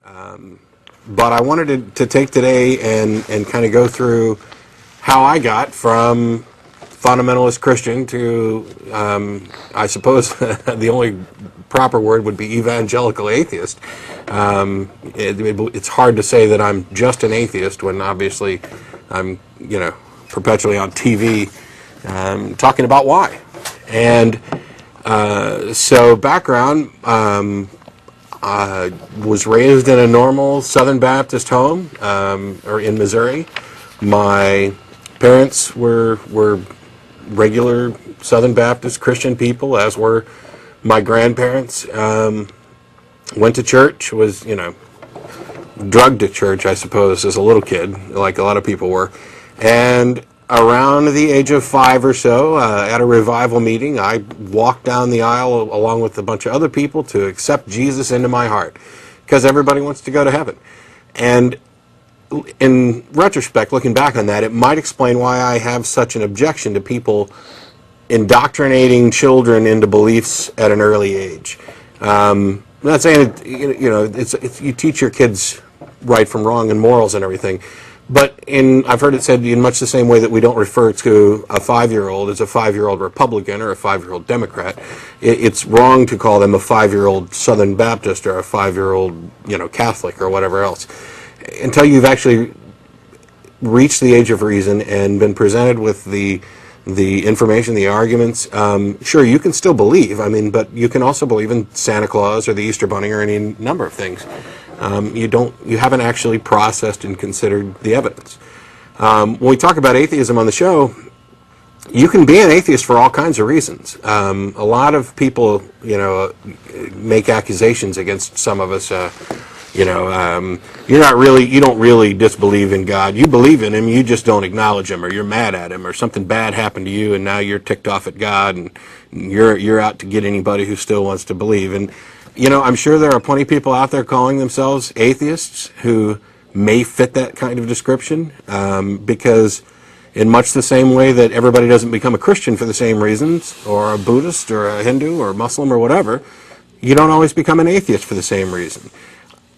But I wanted to take today and kind of go through how I got from fundamentalist Christian to, I suppose the only proper word would be evangelical atheist. It's hard to say that I'm just an atheist when obviously I'm, perpetually on TV talking about why. And so background, I was raised in a normal Southern Baptist home, or in Missouri. My parents were regular Southern Baptist Christian people, as were my grandparents. Went to church, was, drugged to church, I suppose, as a little kid, like a lot of people were. And around the age of 5 or so, at a revival meeting, I walked down the aisle along with a bunch of other people to accept Jesus into my heart, because everybody wants to go to heaven. And in retrospect, looking back on that, it might explain why I have such an objection to people indoctrinating children into beliefs at an early age. I'm not saying it's you teach your kids right from wrong and morals and everything, but I've heard it said in much the same way that we don't refer to a 5-year-old as a 5-year-old Republican or a 5-year-old Democrat. It's wrong to call them a 5-year-old Southern Baptist or a 5-year-old Catholic or whatever else, until you've actually reached the age of reason and been presented with the information, the arguments. Sure, you can still believe, but you can also believe in Santa Claus or the Easter Bunny or any number of things. You haven't actually processed and considered the evidence. When we talk about atheism on the show, you can be an atheist for all kinds of reasons. A lot of people, make accusations against some of us. You don't really disbelieve in God. You believe in Him, you just don't acknowledge Him, or you're mad at Him, or something bad happened to you, and now you're ticked off at God, and you're out to get anybody who still wants to believe. And I'm sure there are plenty of people out there calling themselves atheists who may fit that kind of description, because in much the same way that everybody doesn't become a Christian for the same reasons, or a Buddhist, or a Hindu, or a Muslim, or whatever, you don't always become an atheist for the same reason.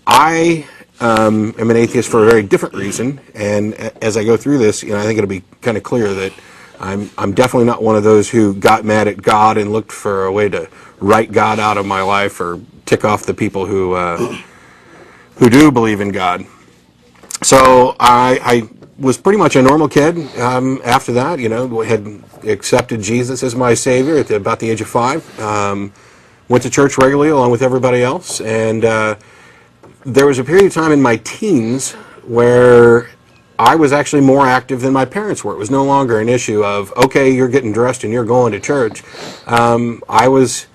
I am an atheist for a very different reason, and as I go through this, I think it'll be kind of clear that I'm definitely not one of those who got mad at God and looked for a way to write God out of my life or tick off the people who do believe in God. So I was pretty much a normal kid after that. Had accepted Jesus as my Savior at about the age of 5. Went to church regularly along with everybody else, and there was a period of time in my teens where I was actually more active than my parents were. It was no longer an issue of, okay, you're getting dressed and you're going to church. I was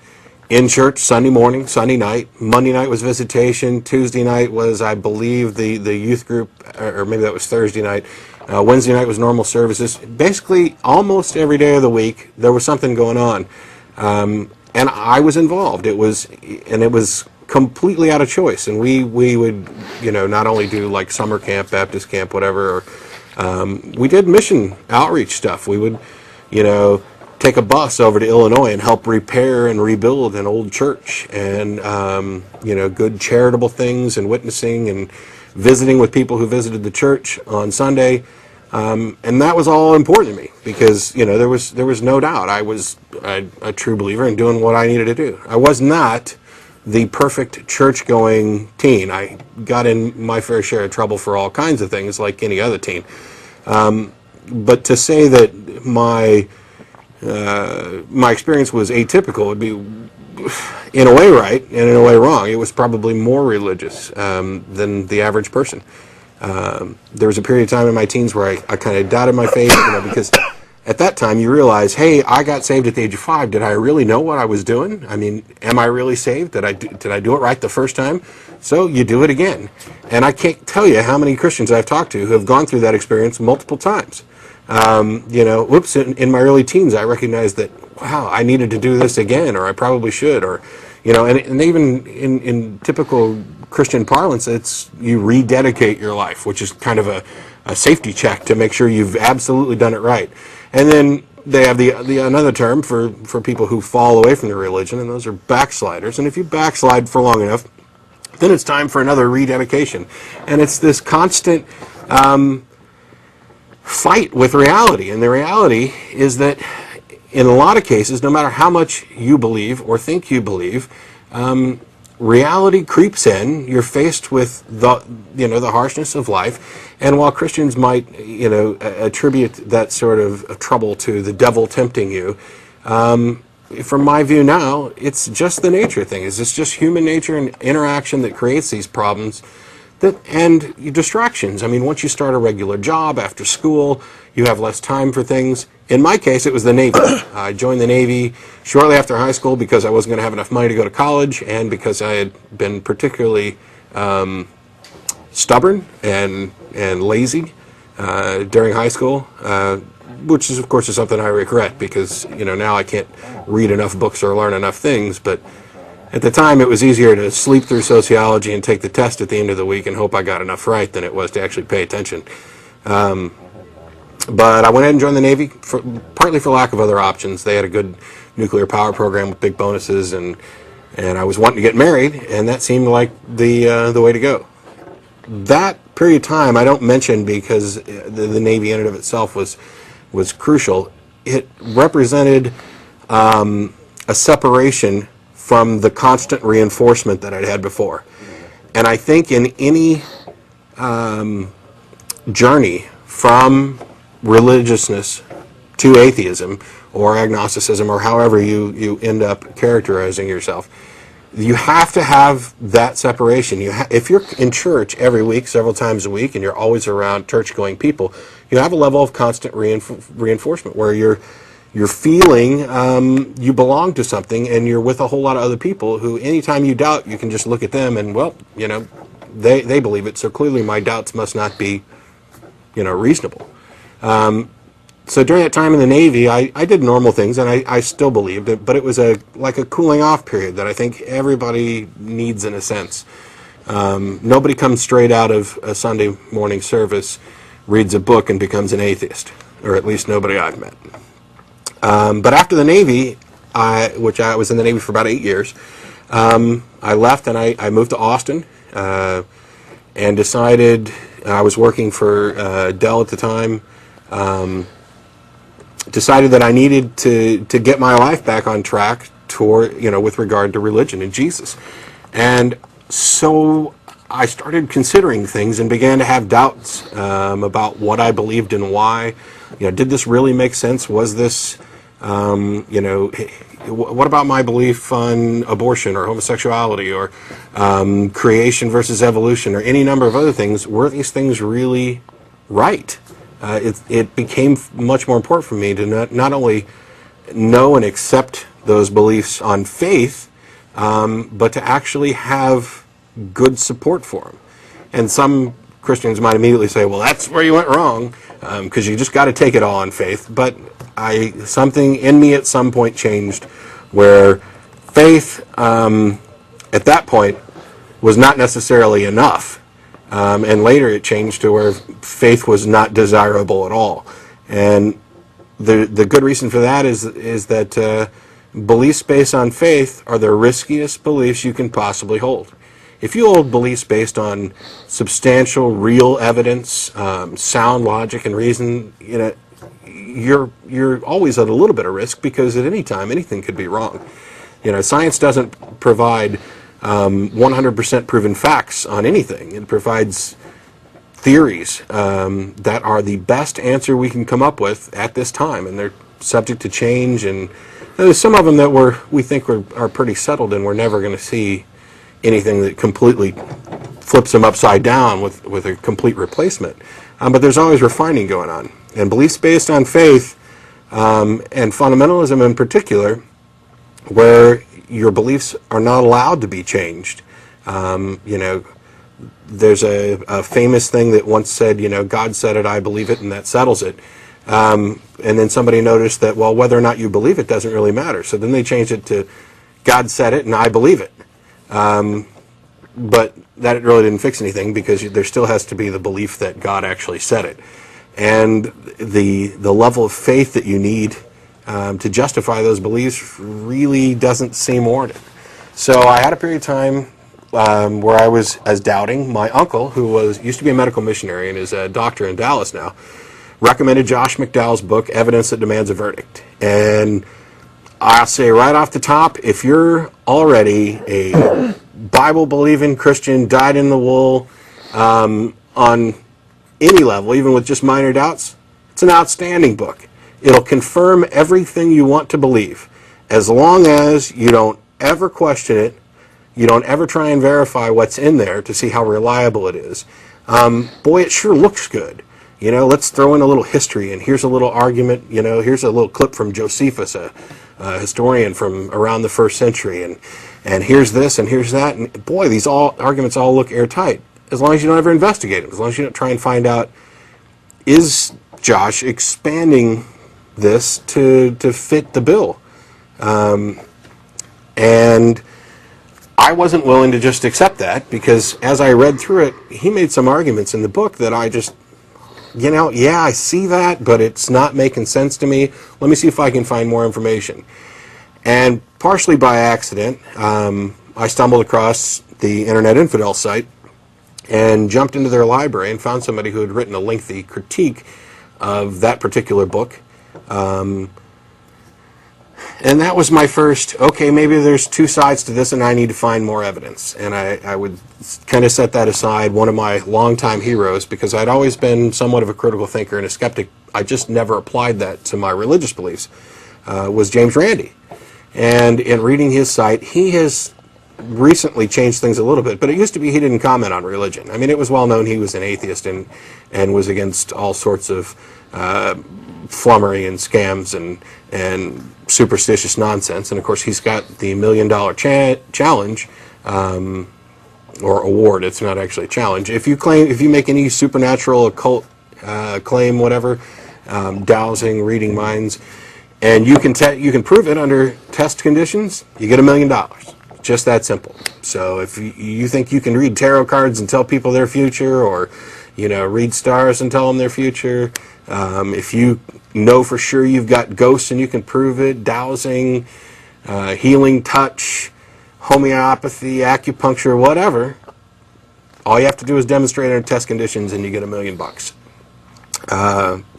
in church Sunday morning, Sunday night. Monday night was visitation. Tuesday night was, I believe, the youth group, or maybe that was Thursday night. Wednesday night was normal services. Basically, almost every day of the week, there was something going on. And I was involved. It was completely out of choice, and we would not only do like summer camp, Baptist camp, whatever, we did mission outreach stuff. We would take a bus over to Illinois and help repair and rebuild an old church, and good charitable things and witnessing and visiting with people who visited the church on Sunday, and that was all important to me because there was no doubt I was a true believer in doing what I needed to do. I was not the perfect church-going teen. I got in my fair share of trouble for all kinds of things, like any other teen. But to say that my experience was atypical would be, in a way, right, and in a way, wrong. It was probably more religious than the average person. There was a period of time in my teens where I kind of doubted my faith, because at that time you realize, hey, I got saved at the age of 5. Did I really know what I was doing? Am I really saved? Did I do it right the first time? So you do it again. And I can't tell you how many Christians I've talked to who have gone through that experience multiple times. In my early teens, I recognized that, wow, I needed to do this again, or I probably should, or, and even in typical Christian parlance, it's you rededicate your life, which is kind of a safety check to make sure you've absolutely done it right. And then they have the another term for people who fall away from their religion, and those are backsliders. And if you backslide for long enough, then it's time for another rededication. And it's this constant fight with reality. And the reality is that in a lot of cases, no matter how much you believe or think you believe, reality creeps in. You're faced with the harshness of life. And while Christians might, attribute that sort of trouble to the devil tempting you, from my view now, it's just the nature thing. It's just human nature and interaction that creates these problems and distractions. I mean, once you start a regular job after school, you have less time for things. In my case, it was the Navy. I joined the Navy shortly after high school because I wasn't going to have enough money to go to college, and because I had been particularly stubborn and lazy during high school, which is, of course, is something I regret because, now I can't read enough books or learn enough things. But at the time, it was easier to sleep through sociology and take the test at the end of the week and hope I got enough right than it was to actually pay attention. But I went ahead and joined the Navy, partly for lack of other options. They had a good nuclear power program with big bonuses, and I was wanting to get married, and that seemed like the way to go. That period of time I don't mention because the Navy in and of itself was crucial. It represented a separation from the constant reinforcement that I'd had before. And I think in any journey from religiousness to atheism or agnosticism, or however you end up characterizing yourself, you have to have that separation. If you're in church every week, several times a week, and you're always around church-going people, you have a level of constant reinforcement where you're feeling you belong to something, and you're with a whole lot of other people who, anytime you doubt, you can just look at them and, well, they believe it, so clearly my doubts must not be, reasonable. So during that time in the Navy, I did normal things, and I still believed it, but it was like a cooling off period that I think everybody needs in a sense. Nobody comes straight out of a Sunday morning service, reads a book, and becomes an atheist, or at least nobody I've met. But after the Navy, which I was in the Navy for about 8 years, I left and I moved to Austin and decided, I was working for Dell at the time, decided that I needed to get my life back on track with regard to religion and Jesus. And so I started considering things and began to have doubts about what I believed and why. Did this really make sense? Was this, what about my belief on abortion or homosexuality or creation versus evolution or any number of other things? Were these things really right? It became much more important for me to not only know and accept those beliefs on faith, but to actually have good support for them. And some Christians might immediately say, well, that's where you went wrong, because you just got to take it all on faith. But something in me at some point changed where faith at that point was not necessarily enough. And later it changed to where faith was not desirable at all. And the good reason for that is that beliefs based on faith are the riskiest beliefs you can possibly hold. If you hold beliefs based on substantial, real evidence, sound logic and reason, you're always at a little bit of risk because at any time anything could be wrong. Science doesn't provide 100% proven facts on anything. It provides theories that are the best answer we can come up with at this time, and they're subject to change. And there's some of them that we think are pretty settled, and we're never going to see anything that completely flips them upside down with a complete replacement. But there's always refining going on. And beliefs based on faith and fundamentalism in particular, where your beliefs are not allowed to be changed. There's a famous thing that once said, God said it, I believe it, and that settles it. And then somebody noticed that, well, whether or not you believe it doesn't really matter. So then they changed it to God said it, and I believe it. But that really didn't fix anything because there still has to be the belief that God actually said it. And the level of faith that you need to justify those beliefs really doesn't seem warranted. So I had a period of time where I was as doubting, my uncle, who used to be a medical missionary and is a doctor in Dallas now, recommended Josh McDowell's book, Evidence That Demands a Verdict. And I'll say right off the top, if you're already a Bible-believing Christian, dyed-in-the-wool on any level, even with just minor doubts, it's an outstanding book. It'll confirm everything you want to believe, as long as you don't ever question it, you don't ever try and verify what's in there to see how reliable it is. Boy, it sure looks good. You know, let's throw in a little history, and here's a little argument, you know, here's a little clip from Josephus, a historian from around the 1st century, and here's this and here's that, and boy, these arguments all look airtight, as long as you don't ever investigate them, as long as you don't try and find out, is Josh expanding this to fit the bill? And I wasn't willing to just accept that, because as I read through it, he made some arguments in the book that I just, you know, yeah, I see that, but it's not making sense to me. Let me see if I can find more information. And partially by accident, I stumbled across the Internet Infidel site and jumped into their library and found somebody who had written a lengthy critique of that particular book. And that was my first, okay, maybe there's two sides to this and I need to find more evidence. And I would kind of set that aside. One of my longtime heroes, because I'd always been somewhat of a critical thinker and a skeptic, I just never applied that to my religious beliefs, was James Randi. And in reading his site, he has recently changed things a little bit, but it used to be he didn't comment on religion. I mean, it was well known he was an atheist and was against all sorts of flummery and scams and superstitious nonsense. And of course, he's got the $1 million challenge, or award. It's not actually a challenge. If you make any supernatural, occult claim, whatever, dowsing, reading minds, and you can prove it under test conditions, you get $1 million. Just that simple. So if you think you can read tarot cards and tell people their future, or read stars and tell them their future, if you know for sure you've got ghosts and you can prove it, dowsing, healing touch, homeopathy, acupuncture, whatever, all you have to do is demonstrate under test conditions and you get $1 million.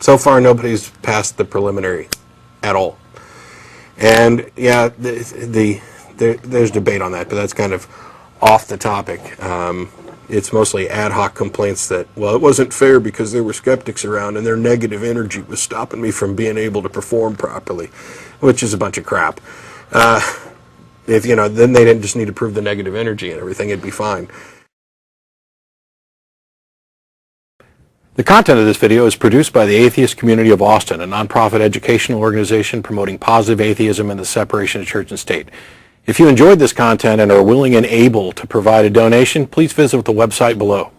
So far nobody's passed the preliminary at all. And yeah, there's debate on that, but that's kind of off the topic. It's mostly ad hoc complaints that, well, it wasn't fair because there were skeptics around and their negative energy was stopping me from being able to perform properly, which is a bunch of crap. If then they didn't just need to prove the negative energy and everything, it'd be fine. The content of this video is produced by the Atheist Community of Austin, a nonprofit educational organization promoting positive atheism and the separation of church and state. If you enjoyed this content and are willing and able to provide a donation, please visit the website below.